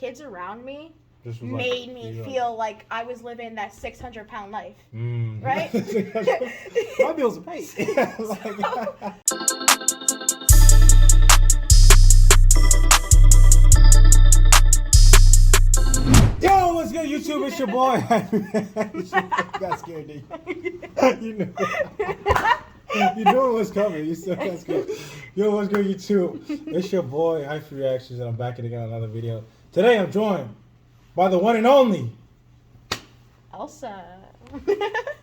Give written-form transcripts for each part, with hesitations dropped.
kids around me made like, me feel like I was living that 600-pound life. Right? My bills are paid. Yo, what's good, YouTube? It's your boy. Got scared, did you? You knew it was coming. You still got scared. Yo, what's good, YouTube? It's your boy, Hyphiereactions, and I'm back again on another video. Today, I'm joined by the one and only Elsa.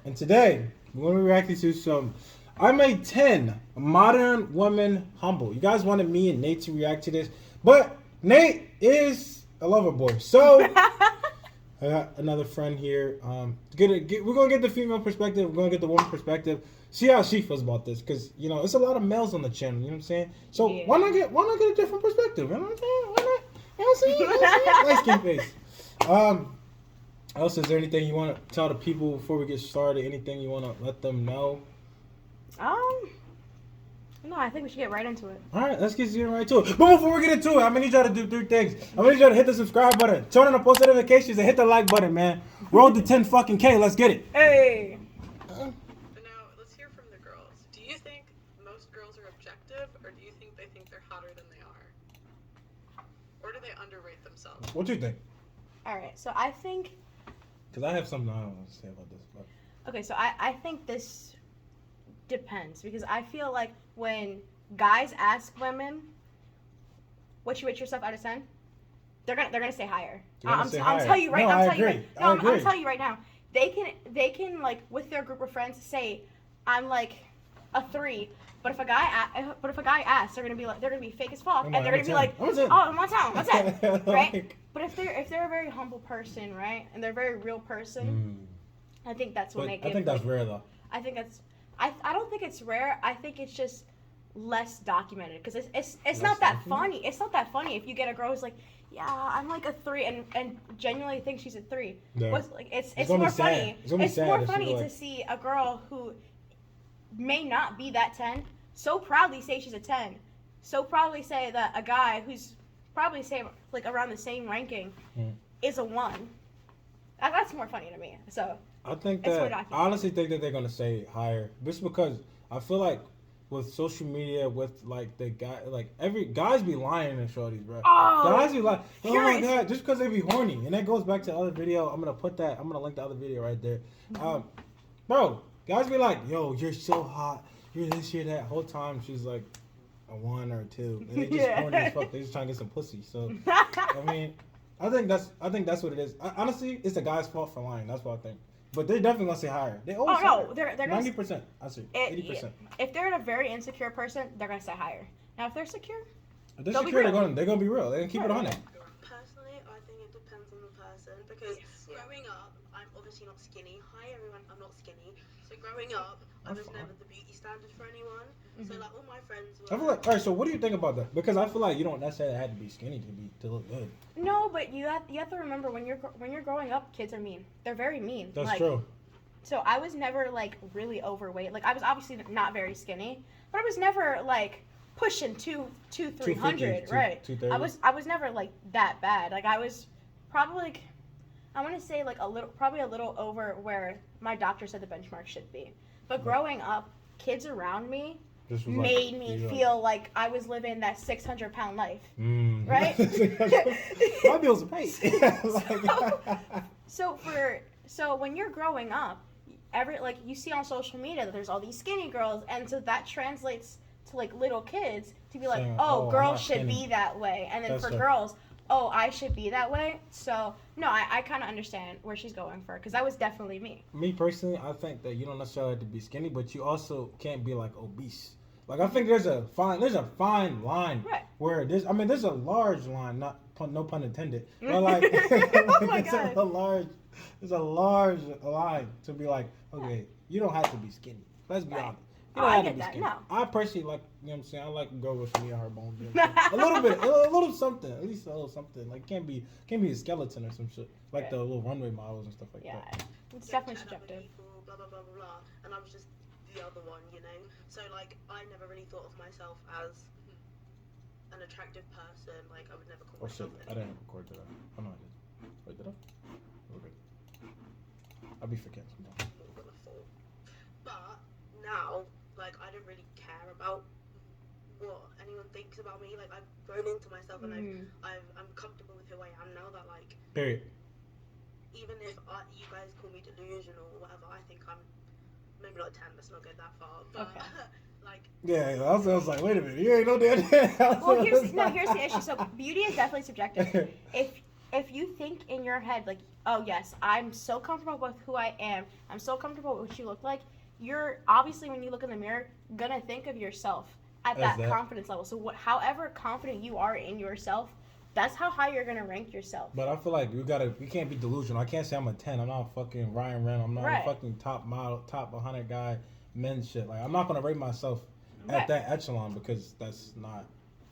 And today, we're going to be reacting to some... I made 10 modern women humble. You guys wanted me and Nate to react to this, but Nate is a lover boy. So, I got another friend here. We're going to get the female perspective. We're going to get the woman perspective. See how she feels about this. Because, you know, it's a lot of males on the channel. You know what I'm saying? So, yeah. Why not get a different perspective? You know what I'm saying? Why not? You know what I'm saying? Nice skin face. Elsa, is there anything you want to tell the people before we get started? Anything you want to let them know? No, I think we should get right into it. All right, let's get right to it. But before we get into it, I'm going to need y'all to do 3 things. I'm going to need y'all to hit the subscribe button, turn on the post notifications, and hit the like button, man. Roll to 10 fucking K. Let's get it. Hey. Now, let's hear from the girls. Do you think most girls are objective, or do you think they think they're hotter than they are? Or do they underrate themselves? What do you think? All right, so I think... Because I have something I don't want to say about this. But... Okay, so I think this depends. Because I feel like when guys ask women, what you rate yourself out of 10? They're gonna say higher. I'm telling you right now. I'm telling you right now. They can like with their group of friends say I'm like a 3, but if a guy asks, they're gonna be fake as fuck, and they're gonna be like, oh, what's that? Right? But if they're a very humble person, right, and they're a very real person, I think that's when they give. I think that's rare though. I think that's. I don't think it's rare. I think it's just less documented because it's not that funny. It's not that funny if you get a girl who's like, yeah, I'm like a 3 and genuinely thinks she's a 3. Yeah. It's more funny. It's more funny like... to see a girl who may not be that 10 so proudly say she's a 10. So proudly say that a guy who's probably say like around the same ranking is a 1. That's more funny to me. So I think that I honestly think that they're gonna say higher, just because I feel like with social media, with like the guy, like guys be lying in shorties, bro. Oh, guys be like, oh my god, just because they be horny, and that goes back to the other video. I'm gonna link the other video right there. Bro, guys be like, yo, you're so hot, you're this, you're that. Whole time she's like a 1 or a 2, and they just horny as fuck. They just trying to get some pussy. So I mean, I think that's what it is. Honestly, it's the guy's fault for lying. That's what I think. But they're definitely gonna say higher. They always they're 90%. I say 80%. If they're a very insecure person, they're gonna say higher. Now, if they're secure, they're gonna be real. They're gonna keep it on it. Personally, I think it depends on the person because growing up, I'm obviously not skinny. Hi everyone, I'm not skinny. So growing up, I was never the beauty standard for anyone. So like all my friends were... I feel like, alright, so what do you think about that? Because I feel like you don't necessarily have to be skinny to look good. No, but you have to remember when you're growing up, kids are mean. They're very mean. That's true. So I was never like really overweight. Like I was obviously not very skinny, but I was never like pushing 300, right? 230. I was never like that bad. Like I was probably like, I want to say like probably a little over where my doctor said the benchmark should be. But growing up, kids around me made me feel like I was living that 600-pound life, right? My bills are paid. So when you're growing up, you see on social media that there's all these skinny girls, and so that translates to like little kids to be like, oh, girls should be that way, and then for girls, oh, I should be that way. So no, I kind of understand where she's going for, because that was definitely me. Me personally, I think that you don't necessarily have to be skinny, but you also can't be like obese. Like I think there's a fine line, right? Where there's a large line, no pun intended, but like, oh my God. there's a large line to be like, okay, you don't have to be skinny. Let's be honest. You don't I have get to be that. skinny. No. I personally like, you know what I'm saying? I like a girl with me on her bones. You know a little bit, a little something, at least a little something. Like can't be a skeleton or some shit, like the little runway models and stuff like that. Yeah, it's definitely subjective. Blah blah blah blah blah, and I was just the other one, you know. So like, I never really thought of myself as an attractive person. Like I would never call myself. I didn't record that. be forgetting sometimes. more than a 4. But now, like, I don't really care about what anyone thinks about me. Like, I've grown into myself and I'm comfortable with who I am now. That, like, Period. even if you guys call me delusional or whatever, I think I'm maybe not 10. Let's not go that far. But like, Yeah, I was like, wait a minute, you ain't no damn. Well, here's the issue. So beauty is definitely subjective. If you think in your head like, oh yes, I'm so comfortable with who I am, I'm so comfortable with what you look like, you're obviously when you look in the mirror gonna think of yourself at that confidence level. So however confident you are in yourself, that's how high you're gonna rank yourself. But I feel like we can't be delusional. I can't say I'm a 10. I'm not fucking Ryan Reynolds. I'm not a fucking top model, top 100 guy, men shit. Like, I'm not gonna rate myself at that echelon because that's not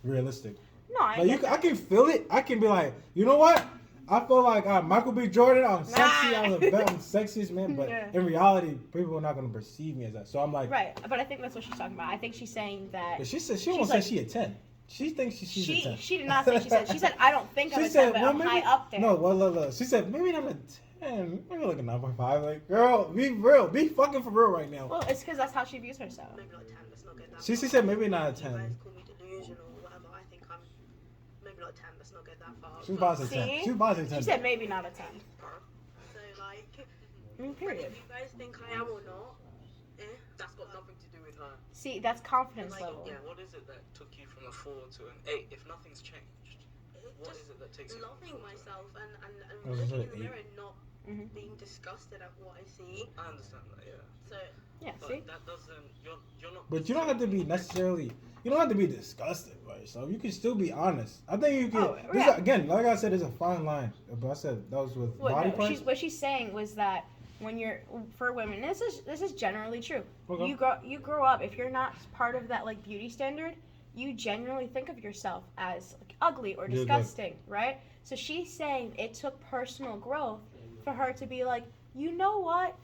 realistic. No, I can feel it. I can be like, you know what? I feel like Michael B. Jordan. I'm sexy. I'm the sexiest man. But in reality, people are not gonna perceive me as that. So I'm like, right. But I think that's what she's talking about. I think she's saying that. But she said she won't say she a 10. She thinks she's a 10. She did not say she said I don't think I'm a 10, but I'm high up there. No, well, she said maybe I'm a 10. Maybe like a 9.5. Like, girl, be real. Be fucking for real right now. Well, it's because that's how she views herself. maybe not 10. Let's not go that She far. said maybe not a 10. You guys call me delusional or whatever. I think I'm maybe not 10. Let's not go that far. She was about to say 10. See? She was about to say 10. She said maybe not a 10. So like, I mean, period. if you guys think I am or not, That's got nothing to do with her. See, that's confidence Like, level. Yeah, what is it that took you from a 4 to an 8 if nothing's changed? What just is it that takes you loving from a 4 to an myself and was looking in it the mirror and not Mhm. being disgusted at what I see. 8? I understand that, yeah. So Yeah, But see? that doesn't, you're not... But you don't have to be necessarily. You don't have to be disgusted by yourself. You can still be honest. I think you can. Oh, yeah. Again, like I said, there's a fine line. But I said that was with body parts. What she's saying was that when you're for women, this is generally true. Okay. You grow up, if you're not part of that like beauty standard, you generally think of yourself as like, ugly or disgusting, right? So she's saying it took personal growth for her to be like, you know what?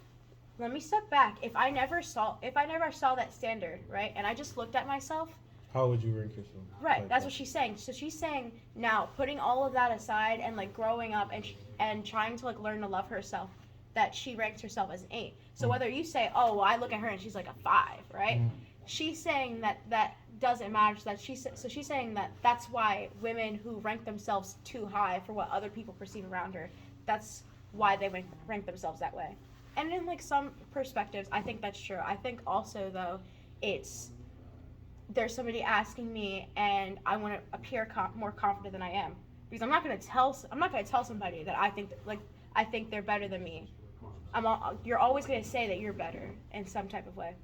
Let me step back. If I never saw that standard, right, and I just looked at myself, How would you rank yourself? right, Like that's that. what she's saying. So she's saying now, putting all of that aside and like growing up and trying to like learn to love herself, that she ranks herself as an 8. So whether you say, oh, well, I look at her and she's like a 5, right? She's saying that doesn't matter. So she's saying that that's why women who rank themselves too high for what other people perceive around her, that's why they rank themselves that way. And in like some perspectives, I think that's true. I think also though, there's somebody asking me and I want to appear more confident than I am, because I'm not gonna tell somebody that I think they're better than me. You're always gonna say that you're better in some type of way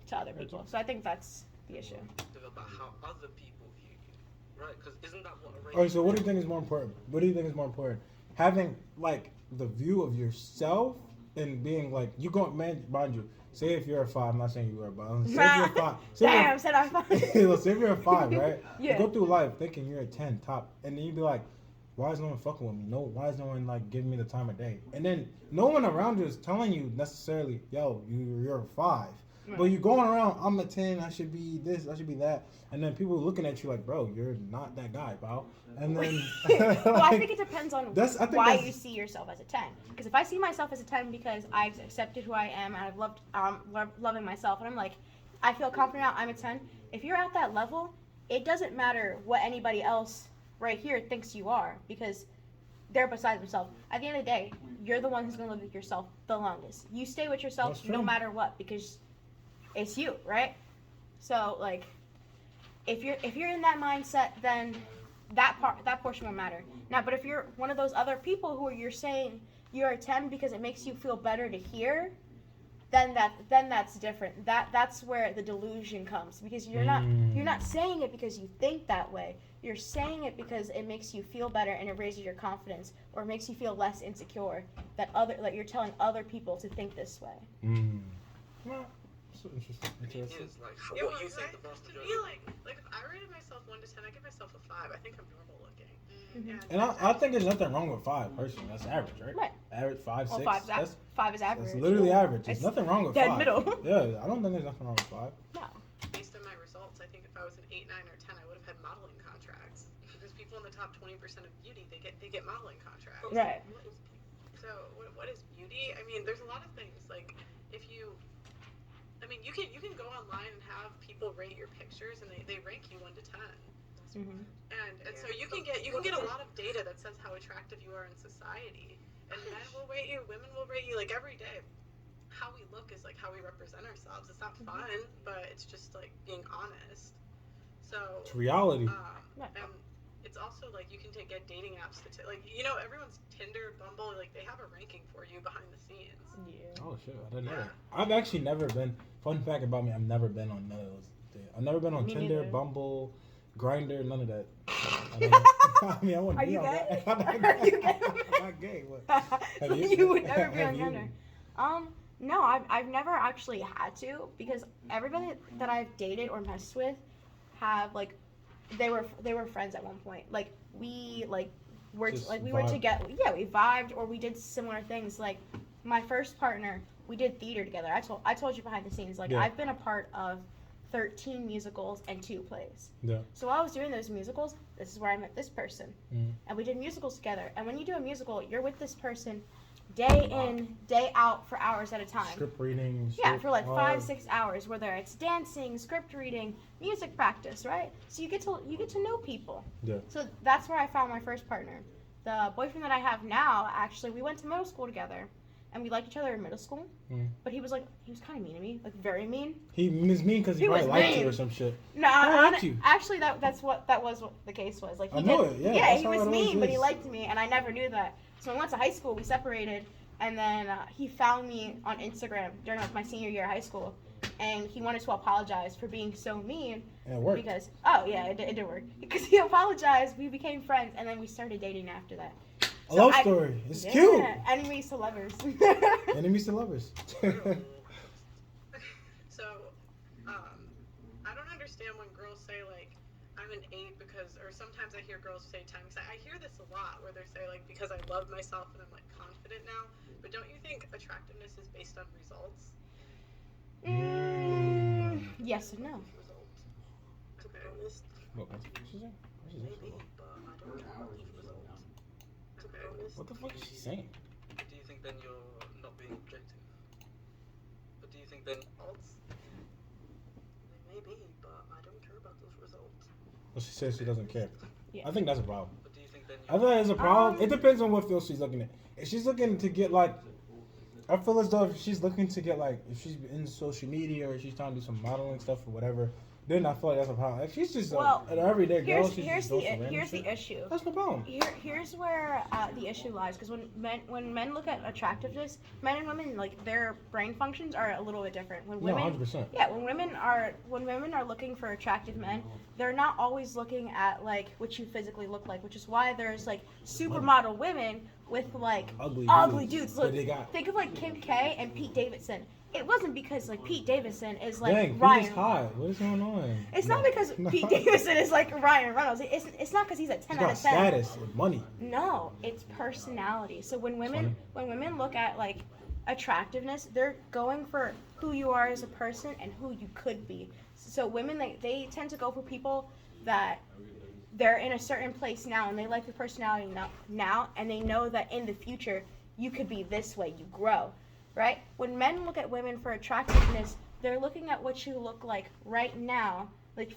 to other people. So I think that's the issue. About how other people view you, right? Because isn't that what a race... Alright, so what do you think is more important? What do you think is more important? Having like the view of yourself and being like mind you. Say if you're a 5, I'm not saying you are, but say if you're a 5. Damn, said I'm 5. Say if you're a 5, right? Yeah. You go through life thinking you're a 10 top, and then you be like, why is no one fucking with me? No, why is no one like giving me the time of day? And then no one around you is telling you necessarily, yo, you're a 5. Right. But you're going around, I'm a 10, I should be this, I should be that. And then people looking at you like, bro, you're not that guy, pal. And then... Well, I think it depends on why that's... you see yourself as a 10. Because if I see myself as a 10 because I've accepted who I am and I've loving myself, and I'm like, I feel confident now, I'm a 10. If you're at that level, it doesn't matter what anybody else right here thinks you are, because they're beside themselves. At the end of the day, you're the one who's going to live with yourself the longest. You stay with yourself no matter what, because it's you, right? So like, if you're in that mindset, then that portion won't matter. Now, but if you're one of those other people who you're saying you're a 10 because it makes you feel better to hear, then that's different. That's where the delusion comes, because you're not saying it because you think that way. You're saying it because it makes you feel better and it raises your confidence, or it makes you feel less insecure that you're telling other people to think this way. Well, so interesting. It is like yeah, what well, you think right? the vast To majority... me, like if I rated myself 1 to 10, I give myself a 5. I think I'm normal looking. And I think there's nothing wrong with 5 personally. That's average, right? Right. Average 5, 6. Well, 5 is average. That's literally average. There's nothing wrong with 5. Dead middle. Yeah, I don't think there's nothing wrong with 5. No. Based on my results, I think if I was an 8, 9, or 10, I would have had modeling contracts. Because people in the top 20% of beauty, they get modeling contracts. Right. So what is beauty? I mean, there's a lot of things. Like, if you, I mean, you can go online and have people rate your pictures, and they rank you 1 to 10. Mm-hmm. And so you can get a lot of data that says how attractive you are in society. And men will rate you, women will rate you, like, every day. How we look is like how we represent ourselves. It's not fun, but it's just like being honest. So It's reality. and it's also like you can get dating apps to like everyone's Tinder, Bumble, like they have a ranking for you behind the scenes. Yeah. Oh shit, I didn't know that. I've actually never been. Fun fact about me, I've never been on none of those things. I've never been on Me Tinder, neither. Bumble, Grinder, none of that. I mean, I wouldn't Are be you on gay? that. Are you gay? I'm not gay. What? Have You would never be Have on you? Tinder. No, I've never actually had to, because everybody that I've dated or messed with have like they were friends at one point. Like we were Just we were vibe. together. Yeah, we vibed or we did similar things. Like my first partner, we did theater together. I told you behind the scenes. Like Yeah. I've been a part of 13 musicals and 2 plays. Yeah. So while I was doing those musicals, this is where I met this person. And we did musicals together. And when you do a musical, you're with this person day in, day out for hours at a time. Script reading. Yeah, for like hard. 5-6 hours, whether it's dancing, script reading, music practice, right? So you get to know people. Yeah. So that's where I found my first partner. The boyfriend that I have now, actually, we went to middle school together, and we liked each other in middle school. But he was kind of mean to me, like very mean. He was mean because he probably was liked mean. you or some shit. No, I liked you. actually, that was what the case was. Like he I know did, it, yeah, that's he how was it always mean, but he is. liked me, and I never knew that. So when we went to high school, we separated, and then he found me on Instagram during like my senior year of high school, and he wanted to apologize for being so mean. And it worked. Because it did work. Because he apologized, we became friends, and then we started dating after that. A love story. It's yeah, cute. Enemies to lovers. Enemies to lovers. So, I don't understand when girls say like, I'm an 8 because, or sometimes I hear girls say 10. Because I hear this a lot where they say like, because I love myself and I'm like confident now. But don't you think attractiveness is based on results? Yes and no. Results. To be honest, What she say? What she say? maybe, but I don't care about those results. To be honest, What the fuck is she saying? Do you think then you're not being objective? But do you think then results. Maybe, but I don't care about those results. Well, she says she doesn't care. Yeah. I think that's a problem. but do you think then I you're think it's a problem. It depends on what field she's looking at. If she's looking to get like, I feel as though if she's looking to get like, if she's in social media or she's trying to do some modeling stuff or whatever, then I feel like that's a problem. If she's just Well, an everyday girl, she's here's just doing some random here's shit, the issue. that's no problem. Here's where the issue lies, because when men look at attractiveness, men and women, like their brain functions are a little bit different. When No, women, 100%. yeah, when women are looking for attractive men, they're not always looking at like what you physically look like, which is why there's like supermodel women with like ugly dudes. that Look, they got. think of like Kim K and Pete Davidson. It wasn't because like Pete Davidson is like Dang, Ryan. he's hot. What is going on? It's not because Pete Davidson is like Ryan Reynolds. It's not because he's a 10 He's out got of 10. status and money. No, it's personality. So when women look at like attractiveness, they're going for who you are as a person and who you could be. So women they tend to go for people that they're in a certain place now and they like your personality now and they know that in the future you could be this way, you grow, right? When men look at women for attractiveness, they're looking at what you look like right now, like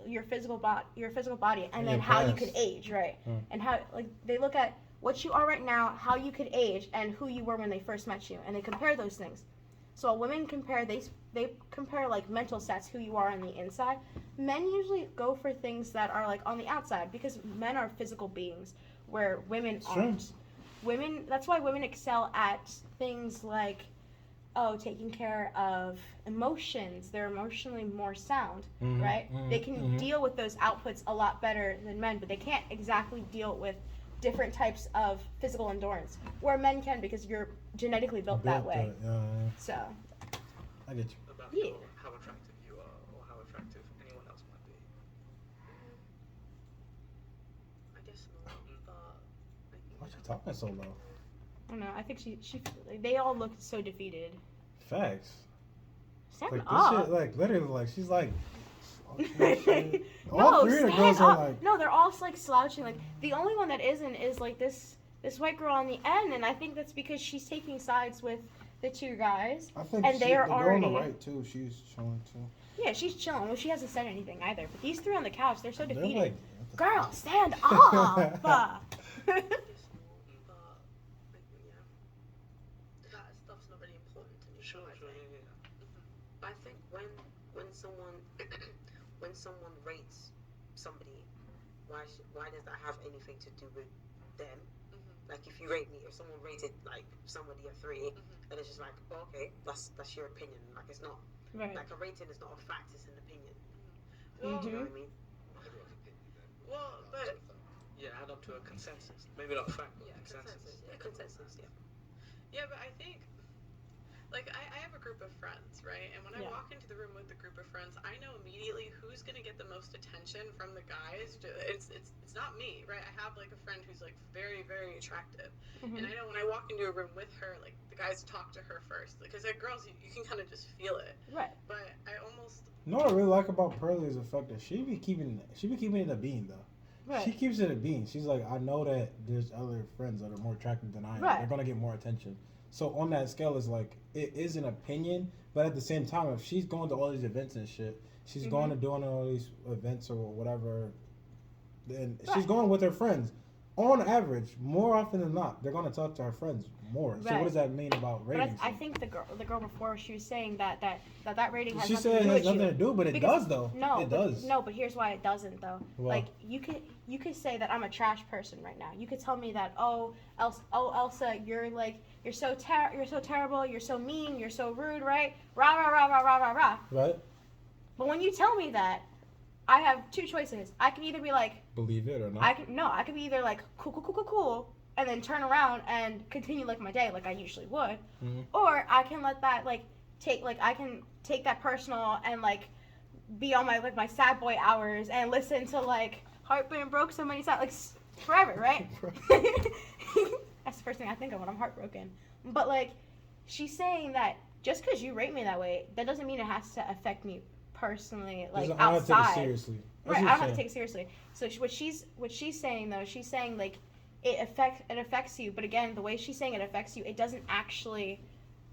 your physical body, and then your how you past. could age, right? And how like they look at what you are right now, how you could age, and who you were when they first met you, and they compare those things. So women compare they compare like mental stats, who you are on the inside. Men usually go for things that are like on the outside because men are physical beings, where women aren't. That's why women excel at things like taking care of emotions. They're emotionally more sound, right? They can deal with those outputs a lot better than men, but they can't exactly deal with different types of physical endurance, where men can because you're genetically built that way. So, I get you. about Yeah. how attractive you are or how attractive anyone else might be? I guess not, but Why you talking so low? I don't know. I think she like, they all look so defeated. Facts. Stand Like this up. shit, like literally, like she's like. No, All three of the stand girls up. are like. No, they're all like slouching. Like the only one that isn't is like this this white girl on the end, and I think that's because she's taking sides with the two guys. I think And they are the girl on the already- right too. She's chilling too. Yeah, she's chilling. Well, she hasn't said anything either. But these three on the couch, they're so They're defeated. like, Girl, stand up! But like, yeah, that stuff's not really important to me. Sure, I sure, think. yeah. I think when someone when someone rates somebody, why does that have anything to do with them? Like if you rate me, if someone rated like somebody a 3, and it's just like, oh, okay, that's your opinion. Like it's not Right. like a rating is not a fact; it's an opinion. Well, Do you know what I mean? Well, but yeah, add up to a consensus. Maybe not a fact, but consensus. Yeah, consensus. Yeah. Yeah, but I think, like, I have a group of friends, right? And when I Yeah. walk into the room with the group of friends, I know immediately who's gonna get the most attention from the guys. It's not me, right? I have like a friend who's like very, very attractive, Mhm. and I know when I walk into a room with her, like the guys talk to her first, because like girls, you can kind of just feel it. Right. But I almost You know what I really like about Pearlie is the fact that she be keeping it a bean though. Right. She keeps it a bean. She's like, I know that there's other friends that are more attractive than I am. Right. They're gonna get more attention. So on that scale, it's like it is an opinion, but at the same time, if she's going to all these events and shit, she's going to doing all these events or whatever, then she's Right. going with her friends. On average, more often than not, they're gonna talk to her friends more. So Right. what does that mean about But ratings? I think the girl before, she was saying that rating has She nothing said to it do has with nothing you. to do, but it Because- does though. No, it but, does. No, but here's why it doesn't though. Well- Like you could say that I'm a trash person right now. You could tell me that Elsa, you're so terrible, you're so mean, you're so rude, right? Rah rah rah rah rah rah rah. Right? But when you tell me that, I have two choices. I can either be like, Believe it or not. I could be either like cool, and then turn around and continue like my day like I usually would, Mhm. or I can let that I can take that personal and like be on my sad boy hours and listen to like Heartbreak Broke so many times forever, right? That's the first thing I think of when I'm heartbroken. But like she's saying that just because you rate me that way, that doesn't mean it has to affect me personally, like I don't take it outside. seriously. That's Right, what I don't you're have to saying. take it seriously. So what she's saying though, she's saying like it affects you, but again, the way she's saying it affects you, it doesn't actually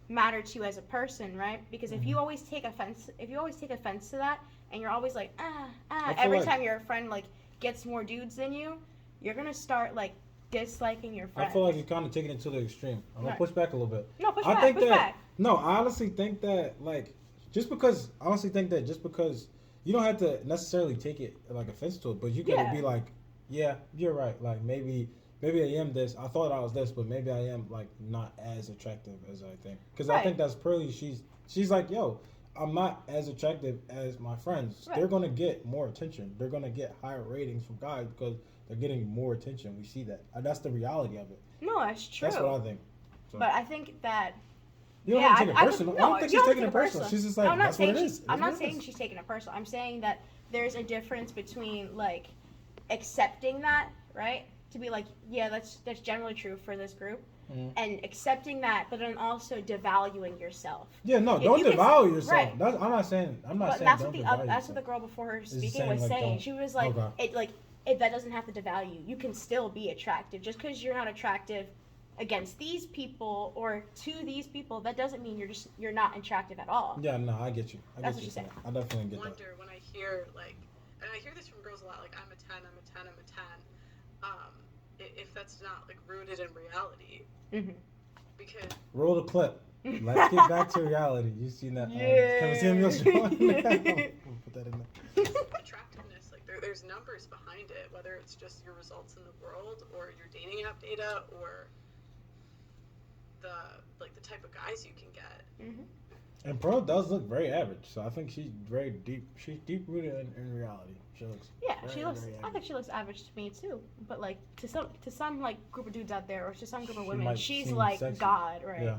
matter to you as a person, right? Because if you always take offense to that, and you're always like I feel every like- time your friend like gets more dudes than you, you're gonna start like disliking your friend. I feel like you're kind of taking it to the extreme. I'm gonna Right. push back a little bit. No, push I back, think push that back. no, I honestly think that just because you don't have to necessarily take it like offense to it, but you gotta Yeah. be like, yeah, you're right. Like maybe I am this. I thought I was this, but maybe I am like not as attractive as I think. Because I Right. think that's Pearlie. She's like, yo, I'm not as attractive as my friends. Right. They're gonna get more attention. They're gonna get higher ratings from guys because they're getting more attention. We see that. That's the reality of it. No, that's true. That's what I think. So. But I think that You don't have to take it I personal. no, I don't think you she's don't taking take it personal. She's just like, I'm not that's what saying it she's. is. I'm It's not what it saying is. she's taking it personal. I'm saying that there's a difference between like accepting that, right? To be like, yeah, that's generally true for this group, Mhm. and accepting that, but then also devaluing yourself. Yeah, no, If don't you can- devalue yourself. right. I'm not saying. But Saying that's don't what devalue that's what the yourself. girl before her It's speaking saying, was like, saying. don't. She was like, Okay. that doesn't have to devalue you. You can still be attractive. Just because you're not attractive against these people or to these people, that doesn't mean you're not attractive at all. Yeah, no, I get you. That's what she's saying. I definitely get that. wonder when I hear like, and I hear this from girls a lot, like I'm a 10, I'm a 10, I'm a 10. If that's not like rooted in reality, Mhm. because Roll the clip. Let's get back to reality. You seen that? Kevin Samuels show? We'll put that in there. attractiveness, like there's numbers behind it, whether it's just your results in the world or your dating app data or the type of guys you can get. Mhm. And Pearl does look very average, so I think she's very deep. She's deep rooted in reality. She looks. Yeah, very, she looks. very I average. think she looks average to me too. But like to some like group of dudes out there, or to some group of She women, might she's seem like sexy. God, right? Yeah.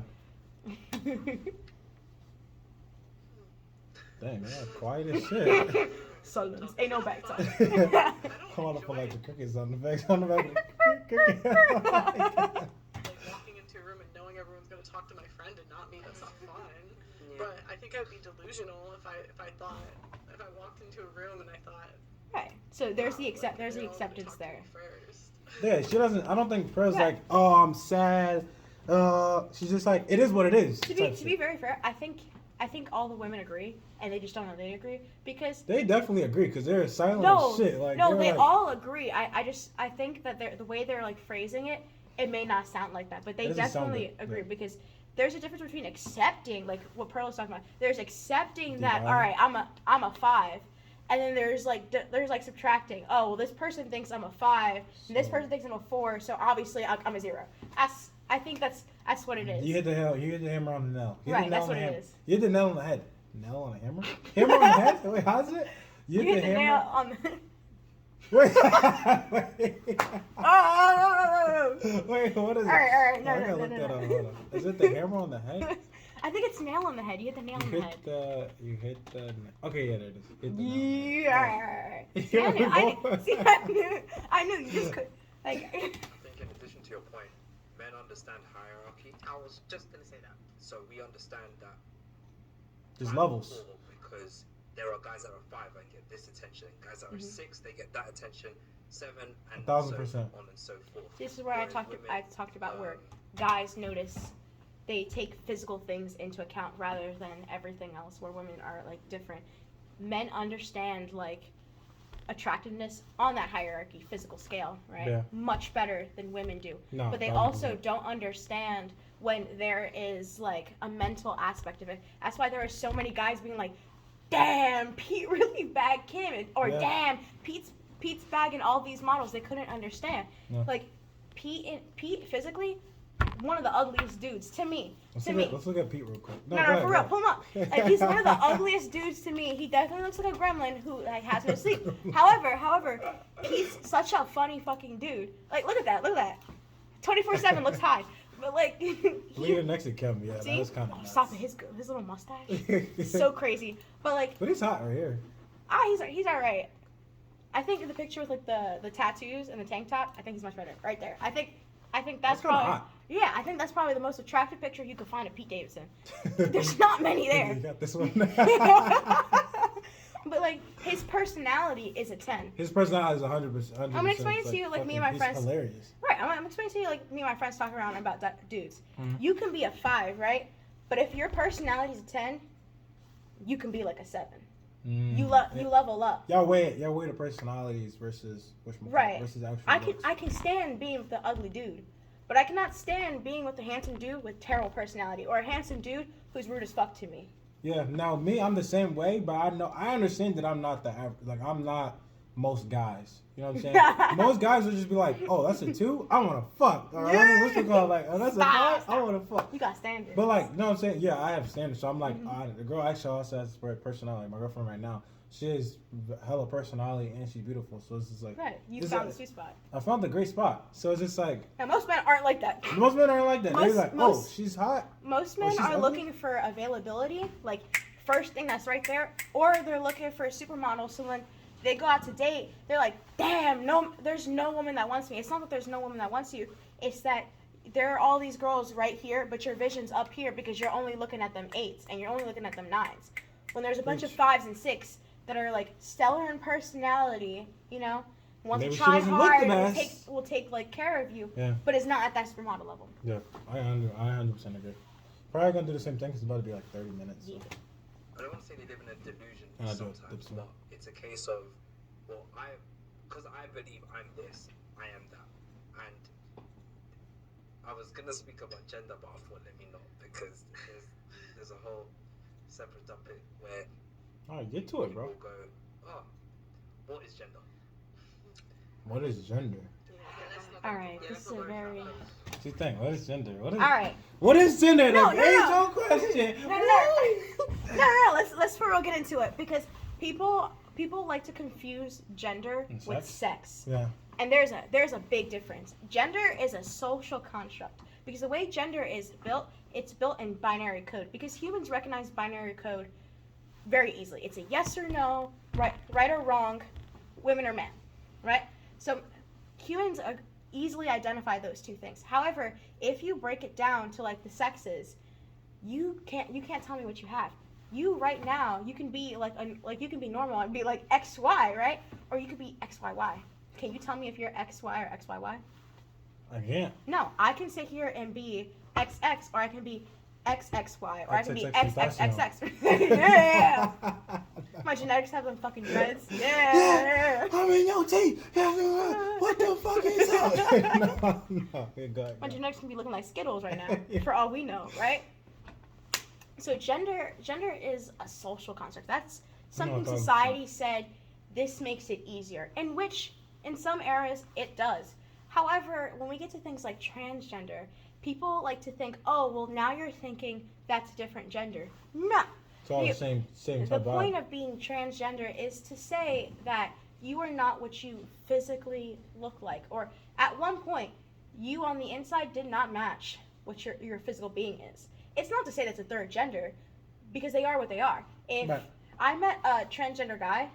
Dang, man, quiet as shit. Silence. Ain't no back talk. I want to put like the cookies on the back of the cookie. Like walking into a room and knowing everyone's gonna talk to my friend and not me, that's not fun. Yeah. But I think I'd be delusional if I walked into a room and I thought Right. So there's the wow, like, there's the they're all gonna acceptance talk to there. me first. Yeah, she doesn't. I don't think Pearl's Yeah. like, oh, I'm sad. She's just like, it is what it is. To be very fair, I think all the women agree, and they just don't know they agree because They definitely agree because they're silent no, as shit. Like, no, they're they like, all agree. I think that the way they're like phrasing it, it may not sound like that, but they It doesn't sound definitely good, agree yeah. because there's a difference between accepting like what Pearl was talking about. There's accepting that Divine. all right, I'm a 5. And then there's like subtracting. Oh well, this person thinks I'm a 5, and this So- person thinks I'm a 4. So obviously I'm a 0. I think that's what it is. You hit the hammer on the nail. You hit Right, the nail that's on what the it hammer. is. You hit the nail on the head. Nail on a hammer? Hammer on the head? Wait, how's it? You hit the nail hammer. on the. Wait. Oh! Wait, what is it? All right, Oh, no, I no, gotta no, look no, that no. up. Hold on. Is it the hammer on the head? I think it's nail on the head. You hit the nail on the head. You hit the. Okay, yeah, there it is. Hit the nail. Yeah. Yeah, See, I we knew you just could. Like, I think in addition to your point, men understand hierarchy. I was just gonna say that. So we understand that There's I'm levels. 4 because there are guys that are 5 and get this attention, guys that are 6 they get that attention, 7 and 1,000%. so on and so forth. this is where I Whereas talked about where um, guys notice they take physical things into account rather than everything else. Where women are like different. Men understand like attractiveness on that hierarchy, physical scale, right? Yeah. Much better than women do. No, But they 1,000%. also don't understand when there is like a mental aspect of it. That's why there are so many guys being like, "Damn, Pete really bagged Kim," or Yeah. "Damn, Pete's bagging all these models." They couldn't understand. Yeah. Like Pete physically, one of the ugliest dudes to me. Let's look at Pete real quick. No, go for ahead, real, go pull him up. ahead. Like, he's one of the ugliest dudes to me. He definitely looks like a gremlin who like has no sleep. However, he's such a funny fucking dude. Like, look at that. 24/7 looks high, but like, Leave it next to Kim. Yeah, see, that was kind of. oh, stop it. His little mustache, so crazy. But like, But he's hot right here. he's all right. I think in the picture with like the tattoos and the tank top, I think he's much better. Right there. I think that's That's kinda probably hot. yeah. I think that's probably the most attractive picture you could find of Pete Davidson. There's not many there. You got this one. But like his personality is a 10. His personality is 100%. I'm gonna explain it to you like me and my friends. He's hilarious. Right, I'm explaining to you like me and my friends talk around about dudes. Mhm. You can be a 5, right? But if your personality is a 10, you can be like a 7. You level up. Y'all weigh the personalities versus Right. versus actual. I can stand being with the ugly dude, but I cannot stand being with the handsome dude with terrible personality or a handsome dude who's rude as fuck to me. Yeah. Now me, I'm the same way, but I understand that I'm not the average. Like I'm not most guys. You know what I'm saying? Most guys would just be like, "Oh, that's a 2. I want to fuck." Or what's it called? Like, "Oh, that's a 5. I want to fuck." You got standards. But like, you know what I'm saying? Yeah, I have standards. So I'm like, the girl actually also has great personality. My girlfriend right now, she has hella personality and she's beautiful. So it's just like, right, you this found is- the sweet spot. I found the great spot. So it's just like, Now most men aren't like that. most men aren't like that. They're like, Most- she's hot. Most Or men she's are ugly? looking for availability, like first thing that's right there, or they're looking for a supermodel. So when they go out to date, they're like, "Damn, no, there's no woman that wants me." It's not that there's no woman that wants you. It's that there are all these girls right here, but your vision's up here because you're only looking at them 8s and you're only looking at them 9s. When there's a bunch of 5s and 6 that are like stellar in personality, you know, want Maybe to she try doesn't look hard, the will best. take like care of you, Yeah. but it's not at that supermodel level. Yeah, I 100% agree. Probably gonna do the same thing because it's about to be like 30 minutes. Yeah. I don't want to say they live in a delusion And I do it, sometimes, that's but it's a case of, well, because I believe I'm this, I am that. And I was going to speak about gender, but I thought let me not, because there's a whole separate topic where All right, get to it, bro. people go, oh, what is gender? What is gender? All right, this is a very. What you think? What is gender? What is? All right. What is gender? No, The no, age no. old question. No. Let's for real get into it because people like to confuse gender And with sex? sex, Yeah. and there's a big difference. Gender is a social construct because the way gender is built, it's built in binary code because humans recognize binary code very easily. It's a yes or no, right or wrong, women or men, right? So humans easily identify those two things. However, if you break it down to like the sexes, you can't tell me what you have. You right now, you can be like you can be normal and be like XY, right? Or you could be XYY. Can you tell me if you're XY or XYY? I can't. No, I can sit here and be XX, or I can be XXY, or I can be XXX. XXXX. Yeah. My genetics have them fucking dreads. Yeah. I'm in your teeth. What the fuck is that? No. Go My genetics can be looking like Skittles right now, for all we know, right? So gender is a social construct. That's something society said this makes it easier, in which in some areas it does. However, when we get to things like transgender, people like to think, oh, well, now you're thinking that's a different gender. No. It's all the same The type point of being transgender is to say that you are not what you physically look like. Or at one point, you on the inside did not match what your physical being is. It's not to say that's a third gender, because they are what they are. If I met a transgender guy,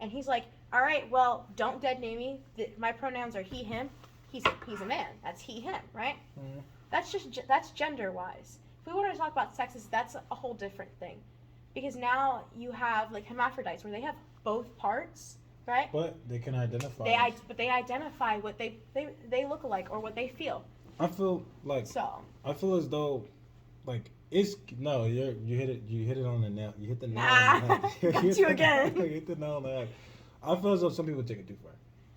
and he's like, all right, well, don't dead name me. My pronouns are he, him. He's a man. That's he, him, right? Mm-hmm. That's gender wise. If we want to talk about sexes, that's a whole different thing, because now you have like hermaphrodites where they have both parts, right? But they can identify. They identify what they look like or what they feel. I feel as though, like you hit it on the nail. You hit the nail on the head. Got you again. You hit the nail on the head. I feel as though some people take it too far.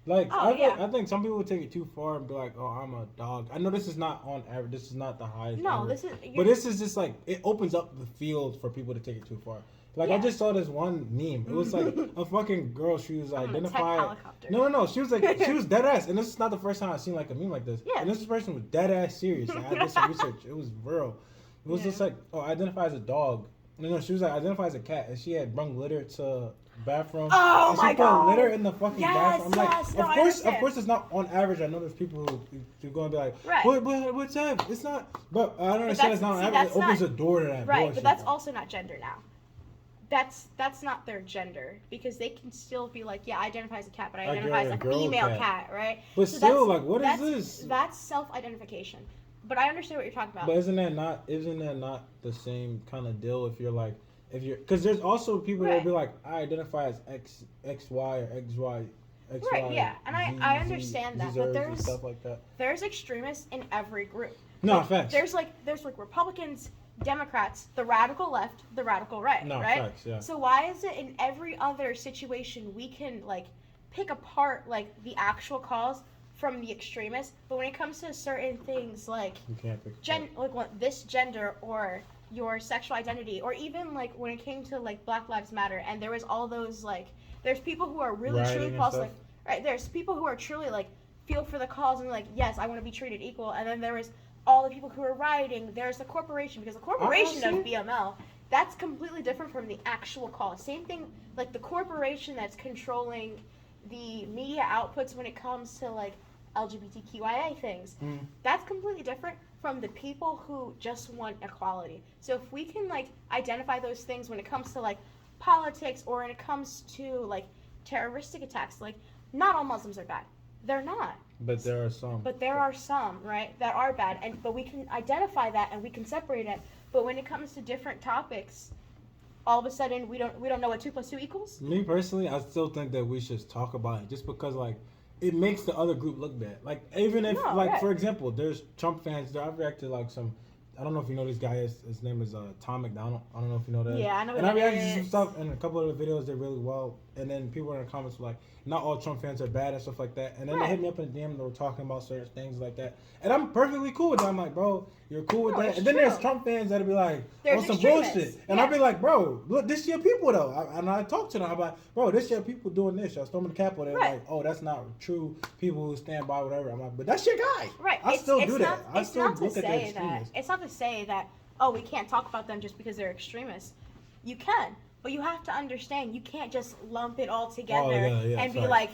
Like, I think some people would take it too far and be like, oh, I'm a dog. I know this is not on average. This is not the highest. No, average, but this is just like, it opens up the field for people to take it too far. Like, I just saw this one meme. It was like a fucking girl. She was identified. No. She was like, she was dead ass. And this is not the first time I've seen like a meme like this. Yeah. And this person was dead ass serious. I did some research. It was real. It was just like, oh, identify as a dog. No, she was like, identify as a cat. And she had brung litter to bathroom. Oh and my god! She put litter in the fucking bathroom. I'm yes, of course, it's not on average. I know there's people who going to be like, right. But what's that? It's not. But I don't understand. It's not on average. It opens a door to that. Right, but that's also not gender now. That's not their gender, because they can still be like, yeah, I identify as a cat, but I identify as a female cat, right? But so still, like, what is this? That's self-identification. But I understand what you're talking about. But isn't that not the same kind of deal if you're because there's also people that will be like, I identify as XY or XY. Right, yeah, and I understand that, but there's stuff like that. There's extremists in every group. No, facts. There's Republicans, Democrats, the radical left, the radical right, right? Facts, yeah. So why is it in every other situation we can like pick apart like the actual cause from the extremists, but when it comes to certain things like you can't pick this gender or your sexual identity, or even like when it came to like Black Lives Matter, and there was all those like, there's people who are really truly there's people who are truly like feel for the cause and like, yes, I want to be treated equal, and then there was all the people who are rioting. There's the corporation, because the corporation of BML, that's completely different from the actual cause. Same thing, like the corporation that's controlling the media outputs when it comes to like LGBTQIA things. That's completely different from the people who just want equality. So if we can like identify those things when it comes to like politics, or when it comes to like terroristic attacks, like not all Muslims are bad. They're not. But there are some. But there are some, right, that are bad, but we can identify that and we can separate it. But when it comes to different topics, all of a sudden we don't know what 2 + 2 equals. Me personally, I still think that we should talk about it, just because like it makes the other group look bad. Like, even if for example, there's Trump fans. I've reacted to like some. I don't know if you know this guy. His name is Tom McDonald. I don't know if you know that. Yeah, I know. And I reacted to some stuff, and a couple of the videos did really well. And then people in the comments were like, not all Trump fans are bad and stuff like that. And then they hit me up in the DM and they were talking about certain things like that. And I'm perfectly cool with that. I'm like, bro, you're cool with that. And then there's Trump fans that'll be like, some bullshit. And I'll be like, bro, look, this your people though. And I talk to them. I'm like, bro, this your people doing this. Y'all storming the Capitol. They're like, oh, that's not true. People who stand by whatever. I'm like, but that's your guy. Right. I still do that. I still look at the extremists. It's not to say that, oh, we can't talk about them just because they're extremists. You can. But you have to understand, you can't just lump it all together and be like,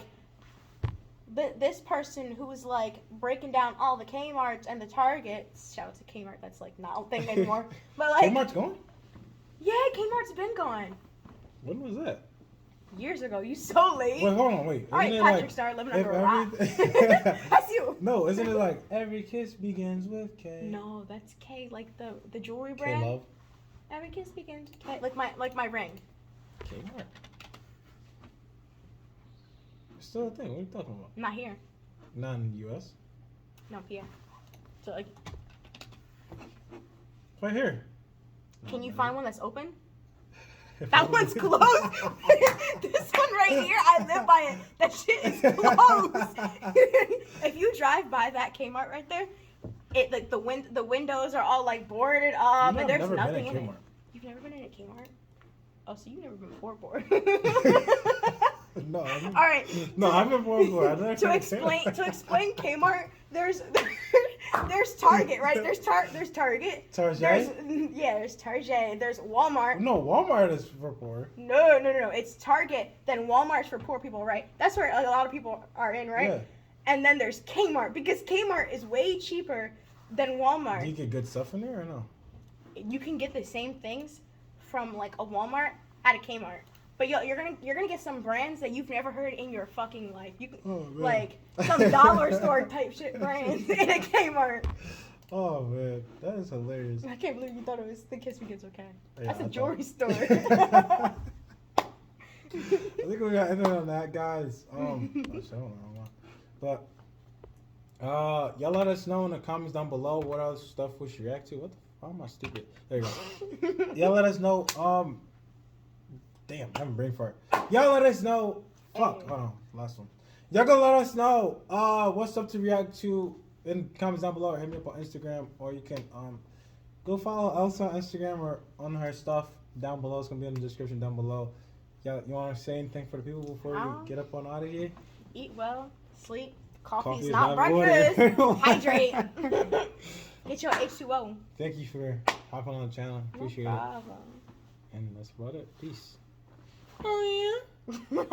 this person who was like breaking down all the Kmarts and the Targets. Shout out to Kmart, that's like not a thing anymore. But like, Kmart's gone? Yeah, Kmart's been gone. When was that? Years ago. You so late. Wait, hold on, wait. All right, Patrick started living under a rock. That's you. No, isn't it like every kiss begins with K? No, that's K, like the jewelry brand. K-Love. Every kiss begins with K, like my ring. Kmart. It's still a thing. What are you talking about? Not here. Not in the U.S. No, here. So like, Right here. can you man. find one that's open? That one's closed. This one right here, I live by it. That shit is closed. If you drive by that Kmart right there, it like the windows are all like boarded up, You know, and I've there's never nothing been in at it. Kmart. You've never been in a Kmart? Oh, so you've never been bored. No, All right. No, I've been bored before. I've never To been explain Kmart. to explain Kmart, there's Target, right? There's Target. Target? There's Target. There's Walmart. No, Walmart is for poor. No. It's Target. Then Walmart's for poor people, right? That's where like, a lot of people are in, right? Yeah. And then there's Kmart because Kmart is way cheaper than Walmart. Do you get good stuff in there or no? You can get the same things from like a Walmart at a Kmart. But you're gonna get some brands that you've never heard in your fucking life. You man. like some dollar store type shit brands in a Kmart. Oh man, that is hilarious. I can't believe you thought it was the Kiss Me Kids okay. Yeah, That's a I jewelry store. I think we got ended on that, guys. I don't know. But y'all let us know in the comments down below what other stuff we should react to. What the fuck am I stupid? There you go. Y'all let us know. Damn, I'm a brain fart. Y'all let us know. Fuck. Hold on. Last one. Y'all gonna let us know what's up to react to in the comments down below, or hit me up on Instagram, or you can go follow Elsa on Instagram or on her stuff down below. It's gonna be in the description down below. Y'all, you wanna say anything for the people before we get up on out of here? Eat well, sleep. Coffee's Coffee not is not water. breakfast. Hydrate. Get your H2O. Thank you for hopping on the channel. Appreciate No it. problem. And that's about it. Peace. Oh yeah.